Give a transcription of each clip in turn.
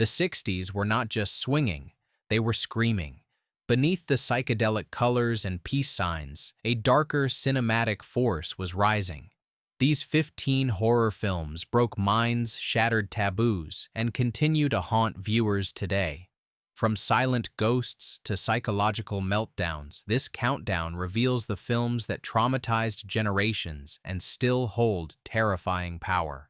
The 60s were not just swinging, they were screaming. Beneath the psychedelic colors and peace signs, a darker cinematic force was rising. These 15 horror films broke minds, shattered taboos, and continue to haunt viewers today. From silent ghosts to psychological meltdowns, this countdown reveals the films that traumatized generations and still hold terrifying power.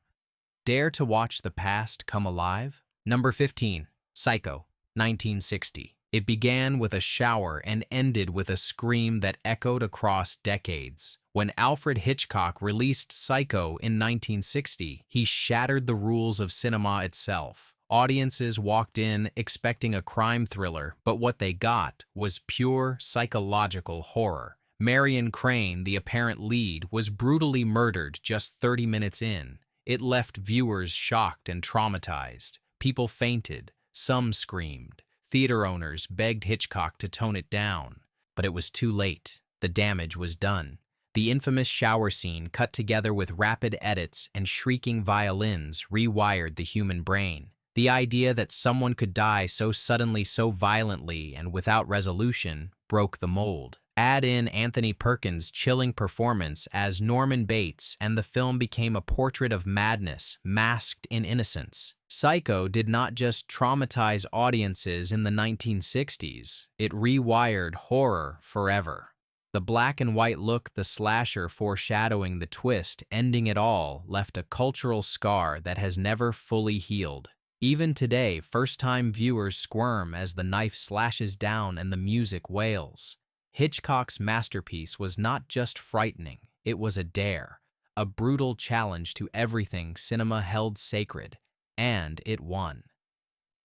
Dare to watch the past come alive? Number 15. Psycho, 1960. It began with a shower and ended with a scream that echoed across decades. When Alfred Hitchcock released Psycho in 1960, he shattered the rules of cinema itself. Audiences walked in expecting a crime thriller, but what they got was pure psychological horror. Marion Crane, the apparent lead, was brutally murdered just 30 minutes in. It left viewers shocked and traumatized. People fainted, some screamed. Theater owners begged Hitchcock to tone it down, but it was too late. The damage was done. The infamous shower scene, cut together with rapid edits and shrieking violins, rewired the human brain. The idea that someone could die so suddenly, so violently, and without resolution broke the mold. Add in Anthony Perkins' chilling performance as Norman Bates, and the film became a portrait of madness, masked in innocence. Psycho did not just traumatize audiences in the 1960s, it rewired horror forever. The black and white look, the slasher foreshadowing the twist, ending it all, left a cultural scar that has never fully healed. Even today, first-time viewers squirm as the knife slashes down and the music wails. Hitchcock's masterpiece was not just frightening, it was a dare, a brutal challenge to everything cinema held sacred, and it won.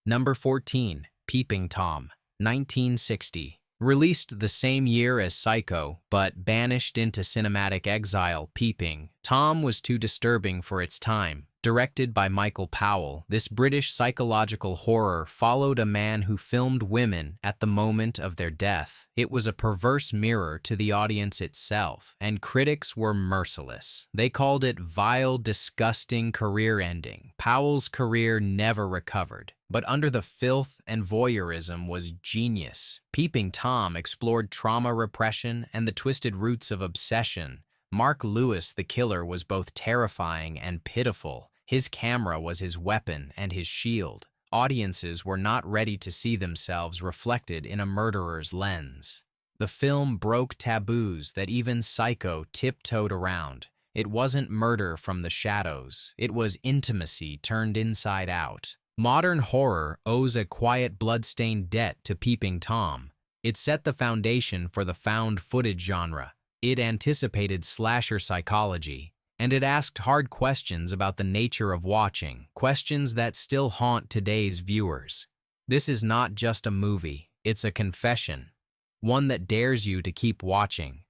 Number 14. Peeping Tom, 1960. Released the same year as Psycho, but banished into cinematic exile, Peeping Tom was too disturbing for its time. Directed by Michael Powell, this British psychological horror followed a man who filmed women at the moment of their death. It was a perverse mirror to the audience itself, and critics were merciless. They called it vile, disgusting career ending. Powell's career never recovered, but under the filth and voyeurism was genius. Peeping Tom explored trauma repression and the twisted roots of obsession. Mark Lewis, the killer, was both terrifying and pitiful. His camera was his weapon and his shield. Audiences were not ready to see themselves reflected in a murderer's lens. The film broke taboos that even Psycho tiptoed around. It wasn't murder from the shadows. It was intimacy turned inside out. Modern horror owes a quiet, blood-stained debt to Peeping Tom. It set the foundation for the found footage genre. It anticipated slasher psychology, and it asked hard questions about the nature of watching, questions that still haunt today's viewers. This is not just a movie, it's a confession, one that dares you to keep watching.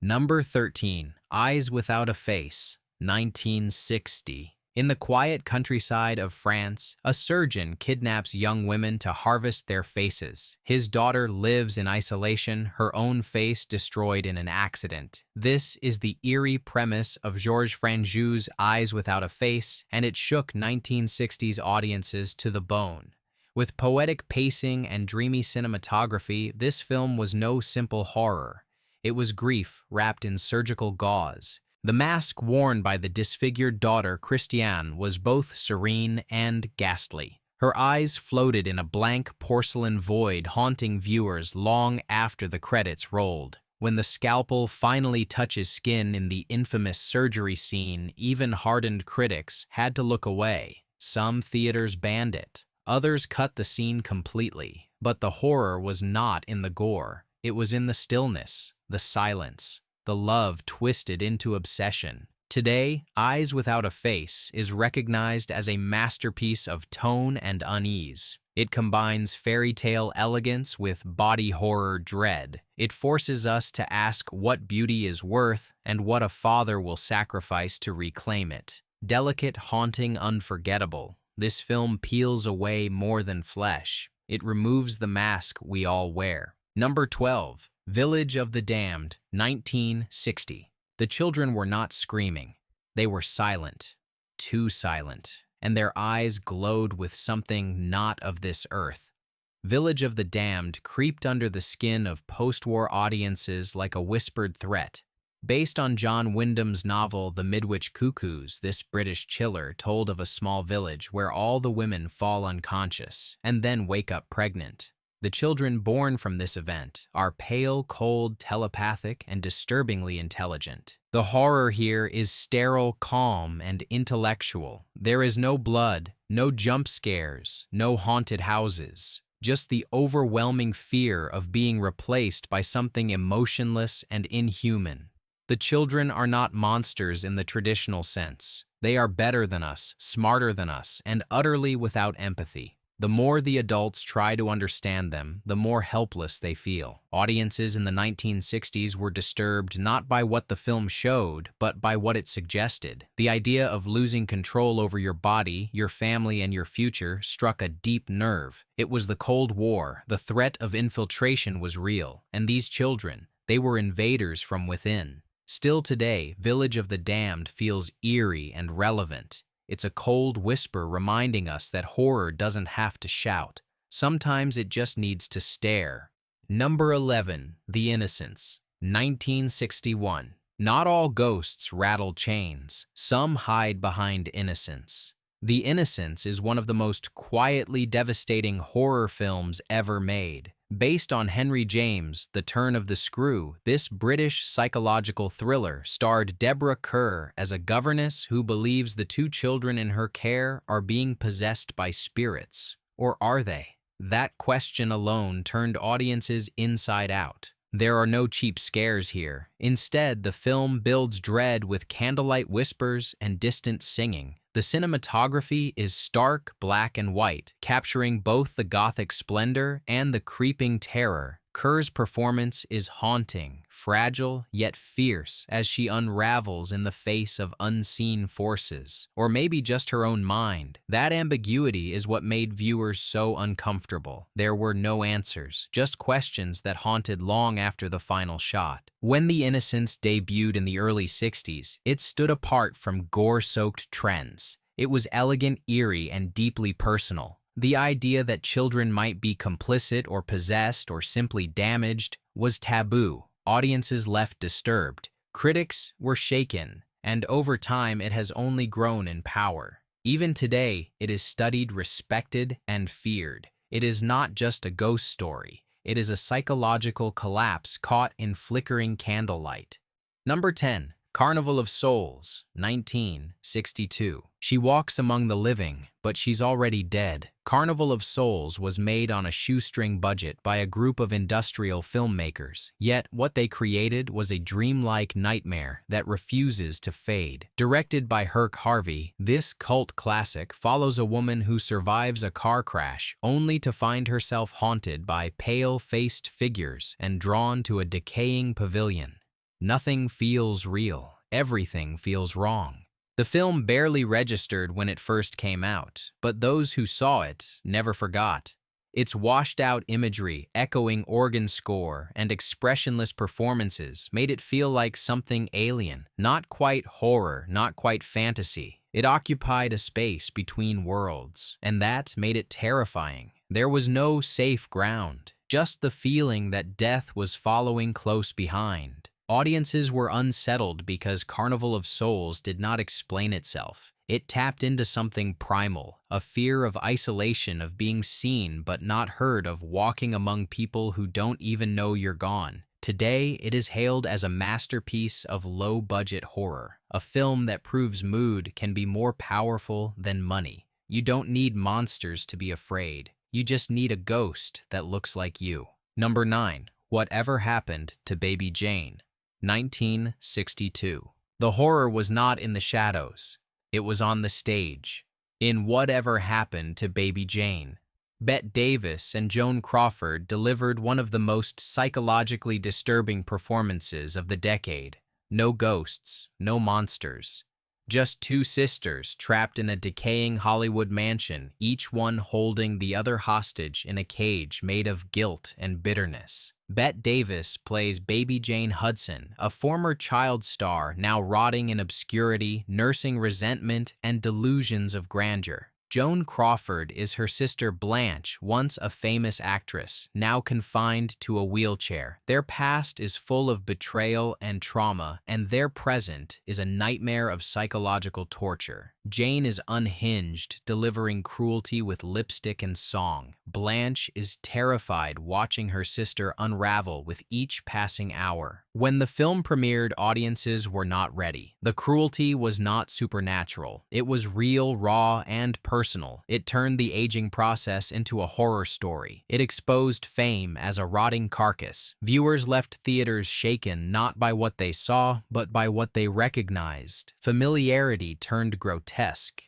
Number 13. Eyes Without a Face, 1960. In the quiet countryside of France, a surgeon kidnaps young women to harvest their faces. His daughter lives in isolation, her own face destroyed in an accident. This is the eerie premise of Georges Franju's Eyes Without a Face, and it shook 1960s audiences to the bone. With poetic pacing and dreamy cinematography, this film was no simple horror. It was grief wrapped in surgical gauze. The mask worn by the disfigured daughter, Christiane, was both serene and ghastly. Her eyes floated in a blank porcelain void, haunting viewers long after the credits rolled. When the scalpel finally touches skin in the infamous surgery scene, even hardened critics had to look away. Some theaters banned it. Others cut the scene completely. But the horror was not in the gore. It was in the stillness, the silence. The love twisted into obsession. Today, Eyes Without a Face is recognized as a masterpiece of tone and unease. It combines fairy tale elegance with body horror dread. It forces us to ask what beauty is worth and what a father will sacrifice to reclaim it. Delicate, haunting, unforgettable, this film peels away more than flesh. It removes the mask we all wear. Number 12. Village of the Damned, 1960. The children were not screaming. They were silent. Too silent. and their eyes glowed with something not of this earth. Village of the Damned creeped under the skin of post-war audiences like a whispered threat. Based on John Wyndham's novel The Midwich Cuckoos, this British chiller told of a small village where all the women fall unconscious and then wake up pregnant. The children born from this event are pale, cold, telepathic, and disturbingly intelligent. The horror here is sterile, calm, and intellectual. There is no blood, no jump scares, no haunted houses. Just the overwhelming fear of being replaced by something emotionless and inhuman. The children are not monsters in the traditional sense. They are better than us, smarter than us, and utterly without empathy. The more the adults try to understand them, the more helpless they feel. Audiences in the 1960s were disturbed not by what the film showed, but by what it suggested. The idea of losing control over your body, your family, and your future struck a deep nerve. It was the Cold War. The threat of infiltration was real. And these children, they were invaders from within. Still today, Village of the Damned feels eerie and relevant. It's a cold whisper reminding us that horror doesn't have to shout. Sometimes it just needs to stare. Number 11, The Innocents, 1961. Not all ghosts rattle chains. Some hide behind innocence. The Innocents is one of the most quietly devastating horror films ever made. Based on Henry James' The Turn of the Screw, this British psychological thriller starred Deborah Kerr as a governess who believes the two children in her care are being possessed by spirits. Or are they? That question alone turned audiences inside out. There are no cheap scares here. Instead, the film builds dread with candlelight whispers and distant singing. The cinematography is stark black and white, capturing both the gothic splendor and the creeping terror. Kerr's performance is haunting, fragile, yet fierce as she unravels in the face of unseen forces, or maybe just her own mind. That ambiguity is what made viewers so uncomfortable. There were no answers, just questions that haunted long after the final shot. When The Innocents debuted in the early 60s, it stood apart from gore-soaked trends. It was elegant, eerie, and deeply personal. The idea that children might be complicit or possessed or simply damaged was taboo. Audiences left disturbed. Critics were shaken, and over time it has only grown in power. Even today, it is studied, respected, and feared. It is not just a ghost story. It is a psychological collapse caught in flickering candlelight. Number 10. Carnival of Souls, 1962. She walks among the living, but she's already dead. Carnival of Souls was made on a shoestring budget by a group of industrial filmmakers, yet what they created was a dreamlike nightmare that refuses to fade. Directed by Herc Harvey, this cult classic follows a woman who survives a car crash only to find herself haunted by pale-faced figures and drawn to a decaying pavilion. Nothing feels real. Everything feels wrong. The film barely registered when it first came out, but those who saw it never forgot. Its washed-out imagery, echoing organ score, and expressionless performances made it feel like something alien. Not quite horror, not quite fantasy. It occupied a space between worlds, and that made it terrifying. There was no safe ground, just the feeling that death was following close behind. Audiences were unsettled because Carnival of Souls did not explain itself. It tapped into something primal, a fear of isolation, of being seen but not heard, of walking among people who don't even know you're gone. Today, it is hailed as a masterpiece of low-budget horror, a film that proves mood can be more powerful than money. You don't need monsters to be afraid. You just need a ghost that looks like you. Number 9. Whatever Happened to Baby Jane, 1962. The horror was not in the shadows. It was on the stage. In Whatever Happened to Baby Jane, Bette Davis and Joan Crawford delivered one of the most psychologically disturbing performances of the decade. No ghosts, no monsters. Just two sisters trapped in a decaying Hollywood mansion, each one holding the other hostage in a cage made of guilt and bitterness. Bette Davis plays Baby Jane Hudson, a former child star now rotting in obscurity, nursing resentment and delusions of grandeur. Joan Crawford is her sister Blanche, once a famous actress, now confined to a wheelchair. Their past is full of betrayal and trauma, and their present is a nightmare of psychological torture. Jane is unhinged, delivering cruelty with lipstick and song. Blanche is terrified watching her sister unravel with each passing hour. When the film premiered, audiences were not ready. The cruelty was not supernatural. It was real, raw, and personal. It turned the aging process into a horror story. It exposed fame as a rotting carcass. Viewers left theaters shaken not by what they saw, but by what they recognized. Familiarity turned grotesque.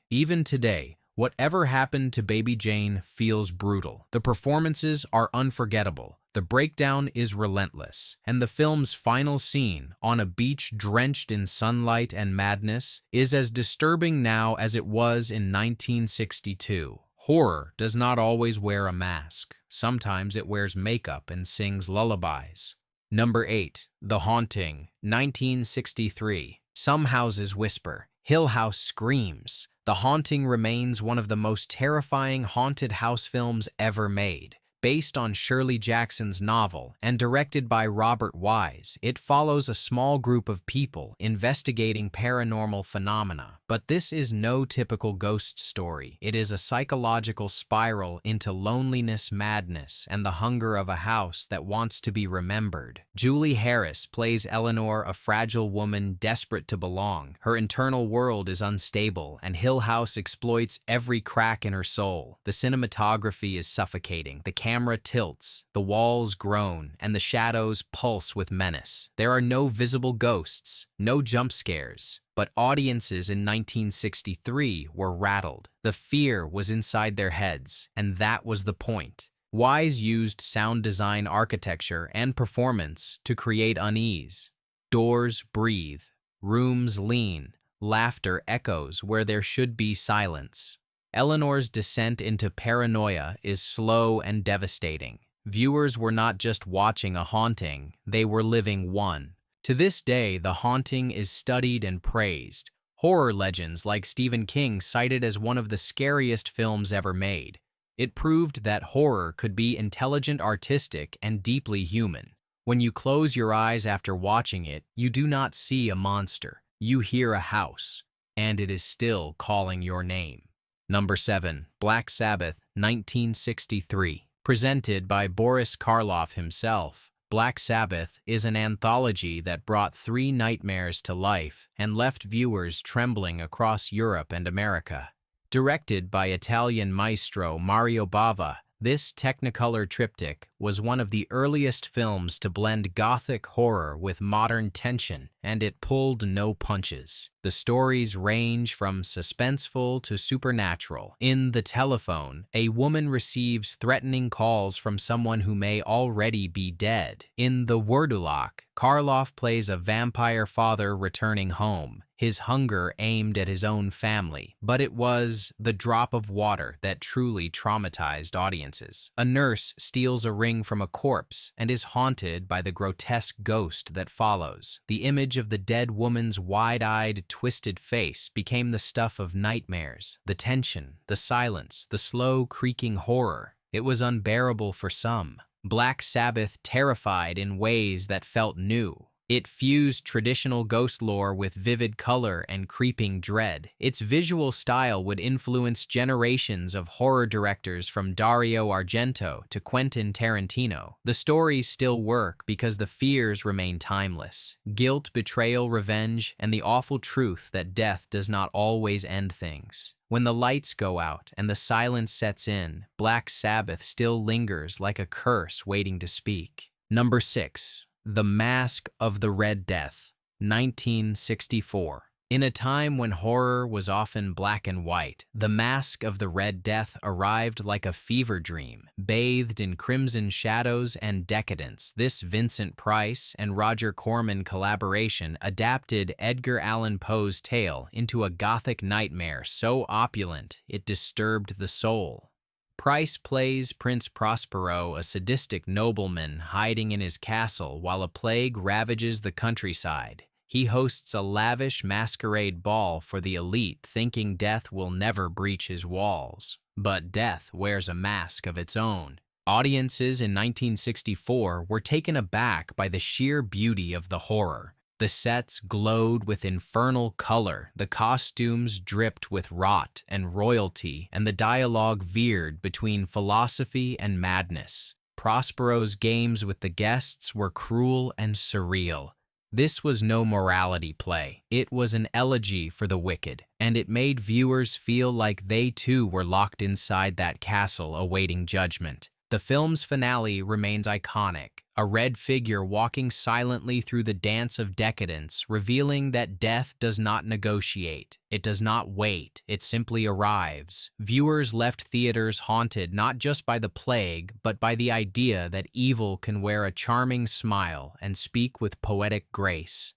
Even today, whatever happened to Baby Jane feels brutal. The performances are unforgettable. The breakdown is relentless, and the film's final scene, on a beach drenched in sunlight and madness, is as disturbing now as it was in 1962. Horror does not always wear a mask. Sometimes it wears makeup and sings lullabies. Number 8. The Haunting, 1963. Some houses whisper. Hill House screams. The Haunting remains one of the most terrifying haunted house films ever made. Based on Shirley Jackson's novel and directed by Robert Wise, it follows a small group of people investigating paranormal phenomena. But this is no typical ghost story. It is a psychological spiral into loneliness, madness, and the hunger of a house that wants to be remembered. Julie Harris plays Eleanor, a fragile woman desperate to belong. Her internal world is unstable, and Hill House exploits every crack in her soul. The cinematography is suffocating. The camera tilts, the walls groan, and the shadows pulse with menace. There are no visible ghosts, no jump scares, but audiences in 1963 were rattled. The fear was inside their heads, and that was the point. Wise used sound design, architecture, and performance to create unease. Doors breathe, rooms lean, laughter echoes where there should be silence. Eleanor's descent into paranoia is slow and devastating. Viewers were not just watching a haunting, they were living one. To this day, The Haunting is studied and praised. Horror legends like Stephen King cite it as one of the scariest films ever made. It proved that horror could be intelligent, artistic, and deeply human. When you close your eyes after watching it, you do not see a monster. You hear a house, and it is still calling your name. Number 7. Black Sabbath, 1963. Presented by Boris Karloff himself, Black Sabbath is an anthology that brought 3 nightmares to life and left viewers trembling across Europe and America. Directed by Italian maestro Mario Bava, this Technicolor triptych was one of the earliest films to blend gothic horror with modern tension, and it pulled no punches. The stories range from suspenseful to supernatural. In The Telephone, a woman receives threatening calls from someone who may already be dead. In The Wordulok, Karloff plays a vampire father returning home, his hunger aimed at his own family. But it was the drop of water that truly traumatized audiences. A nurse steals a ring from a corpse and is haunted by the grotesque ghost that follows. The image of the dead woman's wide-eyed, twisted face became the stuff of nightmares. The tension, the silence, the slow, creaking horror. It was unbearable for some. Black Sabbath terrified in ways that felt new. It fused traditional ghost lore with vivid color and creeping dread. Its visual style would influence generations of horror directors from Dario Argento to Quentin Tarantino. The stories still work because the fears remain timeless. Guilt, betrayal, revenge, and the awful truth that death does not always end things. When the lights go out and the silence sets in, Black Sabbath still lingers like a curse waiting to speak. Number 6. The Masque of the Red Death, 1964. In a time when horror was often black and white, The Masque of the Red Death arrived like a fever dream. bathed in crimson shadows and decadence. This Vincent Price and Roger Corman collaboration adapted Edgar Allan Poe's tale into a gothic nightmare so opulent it disturbed the soul. Price plays Prince Prospero, a sadistic nobleman hiding in his castle while a plague ravages the countryside. He hosts a lavish masquerade ball for the elite, thinking death will never breach his walls. But death wears a mask of its own. Audiences in 1964 were taken aback by the sheer beauty of the horror. The sets glowed with infernal color, the costumes dripped with rot and royalty, and the dialogue veered between philosophy and madness. Prospero's games with the guests were cruel and surreal. This was no morality play. It was an elegy for the wicked, and it made viewers feel like they too were locked inside that castle awaiting judgment. The film's finale remains iconic, a red figure walking silently through the dance of decadence, revealing that death does not negotiate. It does not wait. It simply arrives. Viewers left theaters haunted not just by the plague, but by the idea that evil can wear a charming smile and speak with poetic grace.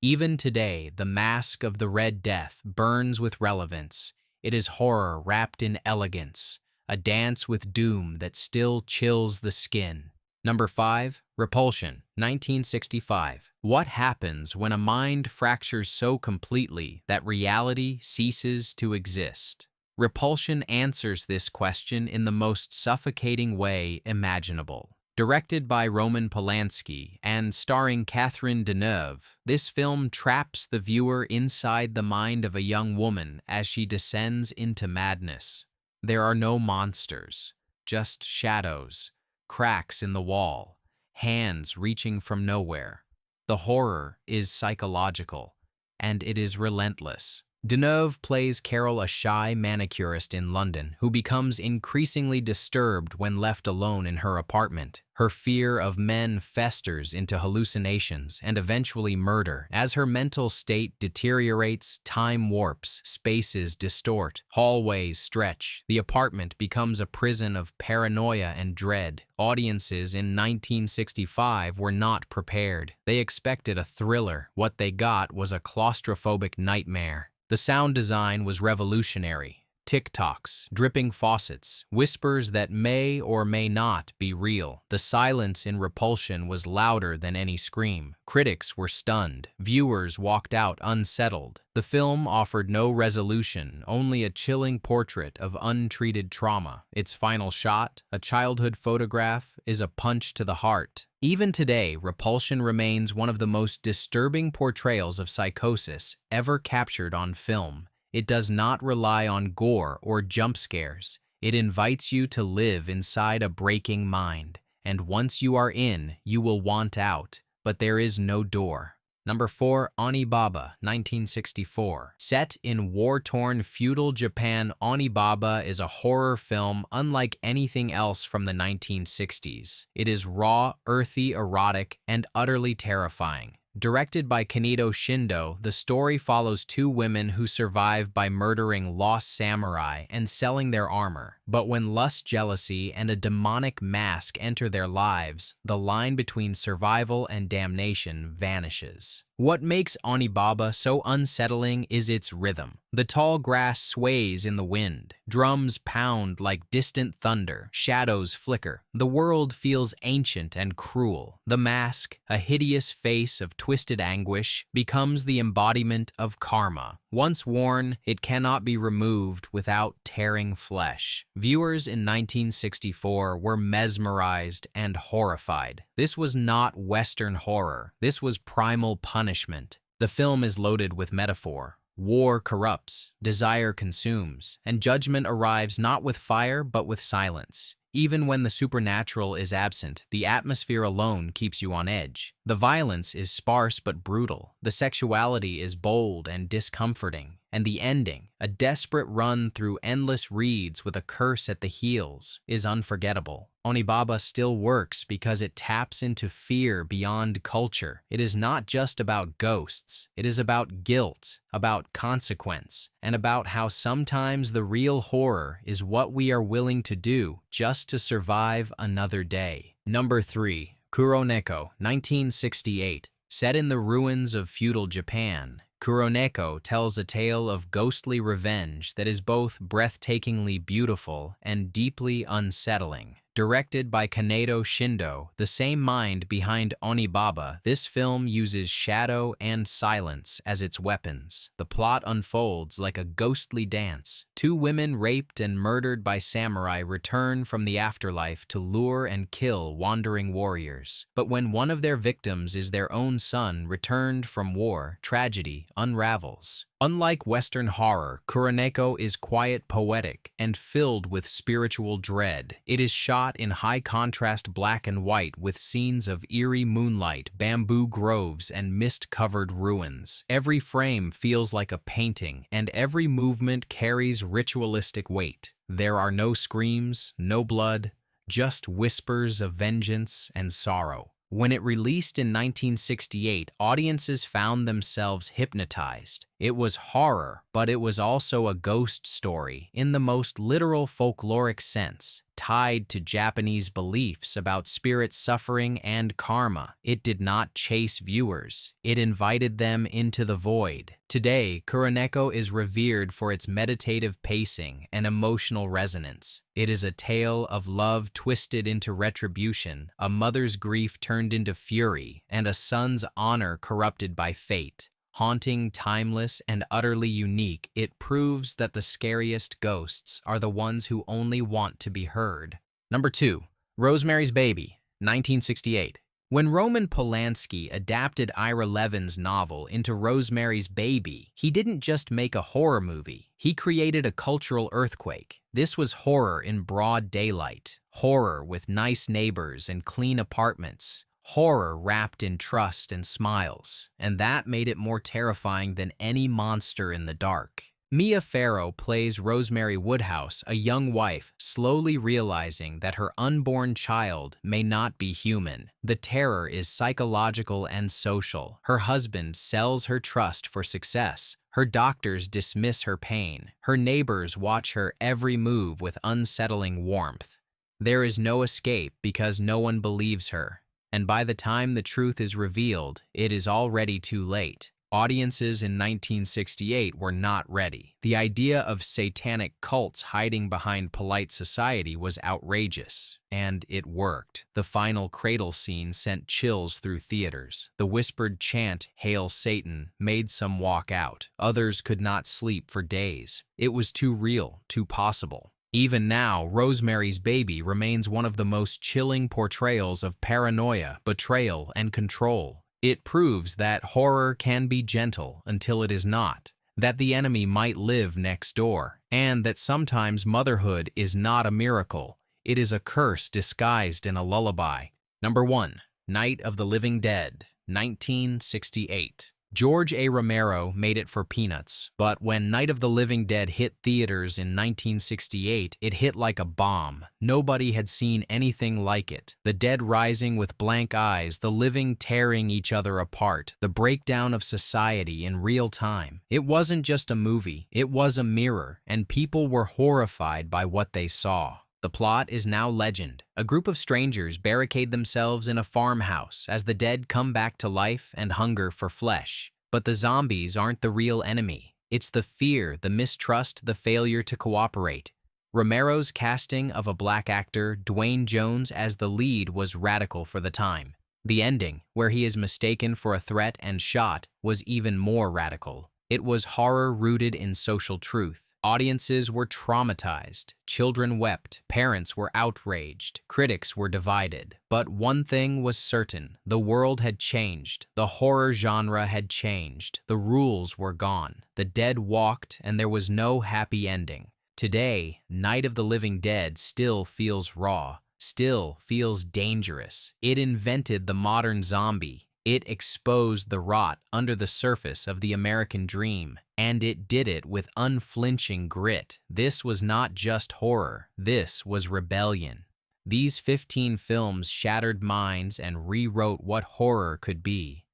Even today, the Masque of the Red Death burns with relevance. It is horror wrapped in elegance, a dance with doom that still chills the skin. Number 5. Repulsion, 1965. What happens when a mind fractures so completely that reality ceases to exist? Repulsion answers this question in the most suffocating way imaginable. Directed by Roman Polanski and starring Catherine Deneuve, this film traps the viewer inside the mind of a young woman as she descends into madness. There are no monsters, just shadows, cracks in the wall, hands reaching from nowhere. The horror is psychological, and it is relentless. Deneuve plays Carol, a shy manicurist in London who becomes increasingly disturbed when left alone in her apartment. Her fear of men festers into hallucinations and eventually murder. As her mental state deteriorates, time warps, spaces distort, hallways stretch. The apartment becomes a prison of paranoia and dread. Audiences in 1965 were not prepared. They expected a thriller. What they got was a claustrophobic nightmare. The sound design was revolutionary. Tick-tocks, dripping faucets, whispers that may or may not be real. The silence in Repulsion was louder than any scream. Critics were stunned. Viewers walked out unsettled. The film offered no resolution, only a chilling portrait of untreated trauma. Its final shot, a childhood photograph, is a punch to the heart. Even today, Repulsion remains one of the most disturbing portrayals of psychosis ever captured on film. It does not rely on gore or jump scares. It invites you to live inside a breaking mind, and once you are in, you will want out, but there is no door. Number 4. Onibaba, 1964. Set in war-torn feudal Japan, Onibaba is a horror film unlike anything else from the 1960s. It is raw, earthy, erotic, and utterly terrifying. Directed by Kaneto Shindo, the story follows two women who survive by murdering lost samurai and selling their armor. But when lust, jealousy, and a demonic mask enter their lives, the line between survival and damnation vanishes. What makes Onibaba so unsettling is its rhythm. The tall grass sways in the wind, drums pound like distant thunder, shadows flicker. The world feels ancient and cruel. The mask, a hideous face of twisted anguish, becomes the embodiment of karma. Once worn, it cannot be removed without tearing flesh. Viewers in 1964 were mesmerized and horrified. This was not Western horror. This was primal punishment. The film is loaded with metaphor. War corrupts, desire consumes, and judgment arrives not with fire but with silence. Even when the supernatural is absent, the atmosphere alone keeps you on edge. The violence is sparse but brutal, the sexuality is bold and discomforting, and the ending, a desperate run through endless reeds with a curse at the heels, is unforgettable. Onibaba still works because it taps into fear beyond culture. It is not just about ghosts, it is about guilt, about consequence, and about how sometimes the real horror is what we are willing to do just to survive another day. Number 3. Kuroneko, 1968. Set in the ruins of feudal Japan, Kuroneko tells a tale of ghostly revenge that is both breathtakingly beautiful and deeply unsettling. Directed by Kaneto Shindo, the same mind behind Onibaba, this film uses shadow and silence as its weapons. The plot unfolds like a ghostly dance. Two women raped and murdered by samurai return from the afterlife to lure and kill wandering warriors. But when one of their victims is their own son returned from war, tragedy unravels. Unlike Western horror, Kuroneko is quiet, poetic, and filled with spiritual dread. It is shot in high-contrast black and white with scenes of eerie moonlight, bamboo groves, and mist-covered ruins. Every frame feels like a painting, and every movement carries ritualistic weight. There are no screams, no blood, just whispers of vengeance and sorrow. When it released in 1968, audiences found themselves hypnotized. It was horror, but it was also a ghost story, in the most literal folkloric sense, tied to Japanese beliefs about spirit suffering and karma. It did not chase viewers. It invited them into the void. Today, Kuroneko is revered for its meditative pacing and emotional resonance. It is a tale of love twisted into retribution, a mother's grief turned into fury, and a son's honor corrupted by fate. Haunting, timeless, and utterly unique, it proves that the scariest ghosts are the ones who only want to be heard. Number 2. Rosemary's Baby, 1968. When Roman Polanski adapted Ira Levin's novel into Rosemary's Baby, he didn't just make a horror movie, he created a cultural earthquake. This was horror in broad daylight, horror with nice neighbors and clean apartments, horror wrapped in trust and smiles, and that made it more terrifying than any monster in the dark. Mia Farrow plays Rosemary Woodhouse, a young wife, slowly realizing that her unborn child may not be human. The terror is psychological and social. Her husband sells her trust for success. Her doctors dismiss her pain. Her neighbors watch her every move with unsettling warmth. There is no escape because no one believes her. And by the time the truth is revealed, it is already too late. Audiences in 1968 were not ready. The idea of satanic cults hiding behind polite society was outrageous, and it worked. The final cradle scene sent chills through theaters. The whispered chant, "Hail Satan," made some walk out. Others could not sleep for days. It was too real, too possible. Even now, Rosemary's Baby remains one of the most chilling portrayals of paranoia, betrayal, and control. It proves that horror can be gentle until it is not, that the enemy might live next door, and that sometimes motherhood is not a miracle. It is a curse disguised in a lullaby. Number 1. Night of the Living Dead, 1968. George A. Romero made it for peanuts, but when Night of the Living Dead hit theaters in 1968, it hit like a bomb. Nobody had seen anything like it. The dead rising with blank eyes, the living tearing each other apart, the breakdown of society in real time. It wasn't just a movie, it was a mirror, and people were horrified by what they saw. The plot is now legend. A group of strangers barricade themselves in a farmhouse as the dead come back to life and hunger for flesh. But the zombies aren't the real enemy. It's the fear, the mistrust, the failure to cooperate. Romero's casting of a black actor, Dwayne Jones, as the lead was radical for the time. The ending, where he is mistaken for a threat and shot, was even more radical. It was horror rooted in social truth. Audiences were traumatized, children wept, parents were outraged, critics were divided. But one thing was certain, the world had changed, the horror genre had changed, the rules were gone, the dead walked, and there was no happy ending. Today, Night of the Living Dead still feels raw, still feels dangerous. It invented the modern zombie. It exposed the rot under the surface of the American dream, and it did it with unflinching grit. This was not just horror, this was rebellion. These 15 films shattered minds and rewrote what horror could be.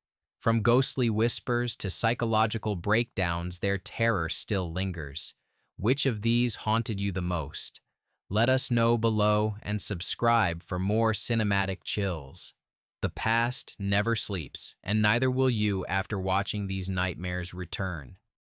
From ghostly whispers to psychological breakdowns, their terror still lingers. Which of these haunted you the most? Let us know below and subscribe for more cinematic chills. The past never sleeps, and neither will you after watching these nightmares return.